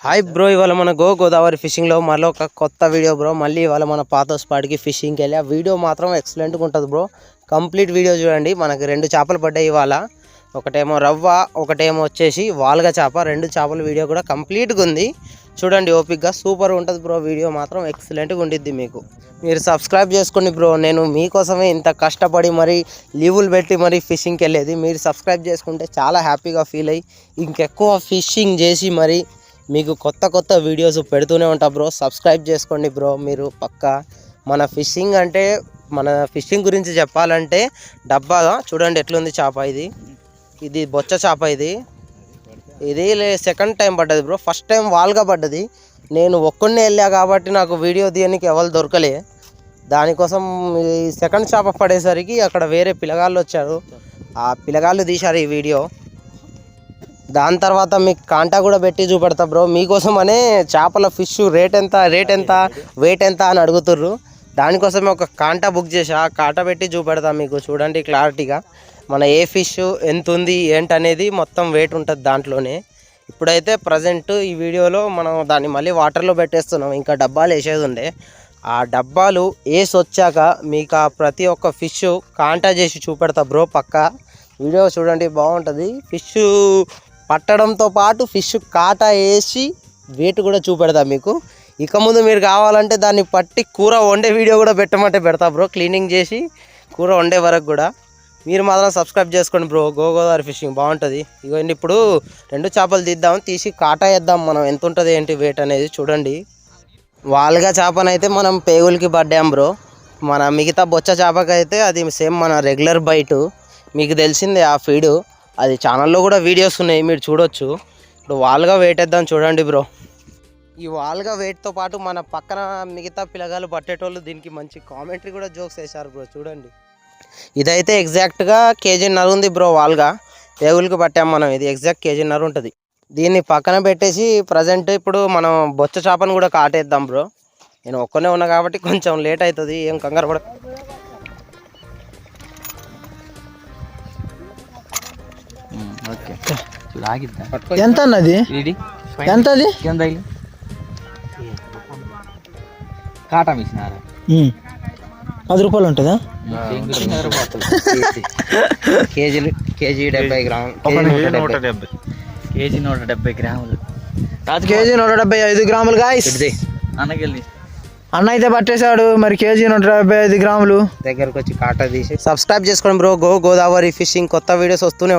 Hi bro, ఇవాళ మన గోదావరి ఫిషింగ్లో మళ్ళీ ఒక కొత్త వీడియో బ్రో. మళ్ళీ ఇవాళ మన పాత స్పాట్కి ఫిషింగ్కి వెళ్ళి ఆ వీడియో మాత్రం ఎక్సలెంట్గా ఉంటుంది బ్రో. కంప్లీట్ వీడియో చూడండి. మనకి 2 చేపలు పడ్డాయి ఇవాళ. ఒకటేమో రవ్వ, ఒకటేమో వచ్చేసి వాల్గా చేప. 2 చేపల వీడియో కూడా కంప్లీట్గా ఉంది. చూడండి ఓపిక్గా, సూపర్ ఉంటుంది బ్రో. వీడియో మాత్రం ఎక్సలెంట్గా ఉండిద్ది. మీరు సబ్స్క్రైబ్ చేసుకోండి బ్రో. నేను మీకోసమే ఇంత కష్టపడి మరి లీవులు పెట్టి మరి ఫిషింగ్కి వెళ్ళేది. మీరు సబ్స్క్రైబ్ చేసుకుంటే చాలా హ్యాపీగా ఫీల్ అయ్యి ఇంకెక్కువ ఫిషింగ్ చేసి మరి మీకు కొత్త వీడియోస్ పెడుతూనే ఉంటా బ్రో. సబ్స్క్రైబ్ చేసుకోండి బ్రో. మీరు పక్కా మన ఫిషింగ్ గురించి చెప్పాలంటే డబ్బాగా చూడండి ఎట్లుంది చేప. ఇది బొచ్చ చేప. ఇది సెకండ్ టైం పడ్డది బ్రో. ఫస్ట్ టైం వాల్గా పడ్డది. నేను ఒక్కడినే వెళ్ళా కాబట్టి నాకు వీడియో తీయడానికి ఎవరు దొరకలే. దానికోసం ఈ సెకండ్ చేప పడేసరికి అక్కడ వేరే పిల్లగాళ్ళు వచ్చారు. ఆ పిల్లగాళ్ళు తీశారు ఈ వీడియో. దాని తర్వాత మీకు కాంటా కూడా పెట్టి చూపెడతా బ్రో. మీకోసం అనే చేపల ఫిష్ రేట్ ఎంత వెయిట్ ఎంత అని అడుగుతుర్రు. దానికోసమే ఒక కాంటా బుక్ చేసా. కాంటా పెట్టి చూపెడతా మీకు. చూడండి క్లారిటీగా మన ఏ ఫిష్ ఎంత ఉంది ఏంటనేది మొత్తం వెయిట్ ఉంటుంది దాంట్లోనే. ఇప్పుడైతే ప్రజెంట్ ఈ వీడియోలో మనం దాన్ని మళ్ళీ వాటర్లో పెట్టేస్తున్నాం. ఇంకా డబ్బాలు వేసేది ఉండే. ఆ డబ్బాలు వేసి వచ్చాక మీకు ఆ ప్రతి ఒక్క ఫిష్ కాంటా చేసి చూపెడతా బ్రో. పక్కా వీడియో చూడండి, బాగుంటుంది. ఫిష్ పట్టడంతో పాటు ఫిష్ కాటా వేసి వెయిట్ కూడా చూపెడతా మీకు. ఇక ముందు మీరు కావాలంటే దాన్ని పట్టి కూర వండే వీడియో కూడా పెట్టమంటే పెడతా బ్రో. క్లీనింగ్ చేసి కూర వండే వరకు కూడా మీరు మాత్రం సబ్స్క్రైబ్ చేసుకోండి బ్రో. గోదావరి ఫిషింగ్ బాగుంటుంది. ఇగోండి ఇప్పుడు 2 చేపలు తీద్దాం. తీసి కాటా వేద్దాం మనం. ఎంత ఉంటుంది ఏంటి వెయిట్ అనేది చూడండి. వాల్గా చేపనైతే మనం పేగులకి పడ్డాం బ్రో. మన మిగతా బొచ్చ చేపకైతే అది సేమ్ మన రెగ్యులర్ బైటు. మీకు తెలిసిందే ఆ ఫీడు. అది ఛానల్లో కూడా వీడియోస్ ఉన్నాయి, మీరు చూడొచ్చు. ఇప్పుడు వాల్గా వెయిట్ వేద్దాం చూడండి బ్రో. ఈ వాల్గా వెయిట్తో పాటు మన పక్కన మిగతా పిల్లగాలు పట్టేటోళ్ళు దీనికి మంచి కామెంటరీ కూడా జోక్స్ వేశారు బ్రో. చూడండి ఇదైతే ఎగ్జాక్ట్గా 1.5 kg ఉంది బ్రో. వాల్గా పేగులకి పట్టాం మనం. ఇది ఎగ్జాక్ట్ 1.5 kg ఉంటుంది. దీన్ని పక్కన పెట్టేసి ప్రజెంట్ ఇప్పుడు మనం బొచ్చ చేపను కూడా కాటేద్దాం బ్రో. నేను ఒక్కనే ఉన్నా కాబట్టి కొంచెం లేట్ అవుతుంది. ఏం కంగారు పడ. ఎంత అన్నది? ఎంత అది? కాటా మిషనారా 10 రూపాయలు ఉంటుందా? కేజీ 70 గ్రాములు. కేజీ 170 గ్రాములు. కేజీ 175 గ్రాములు గాయస్. అన్నకెళ్ళి అన్న అయితే పట్టేశాడు. మరి కేజీ 175 గ్రాములు దగ్గరకు వచ్చి కాటా తీసి సబ్స్క్రైబ్ చేసుకోండి బ్రో. గోదావరి ఫిషింగ్ కొత్త వీడియోస్ వస్తూనే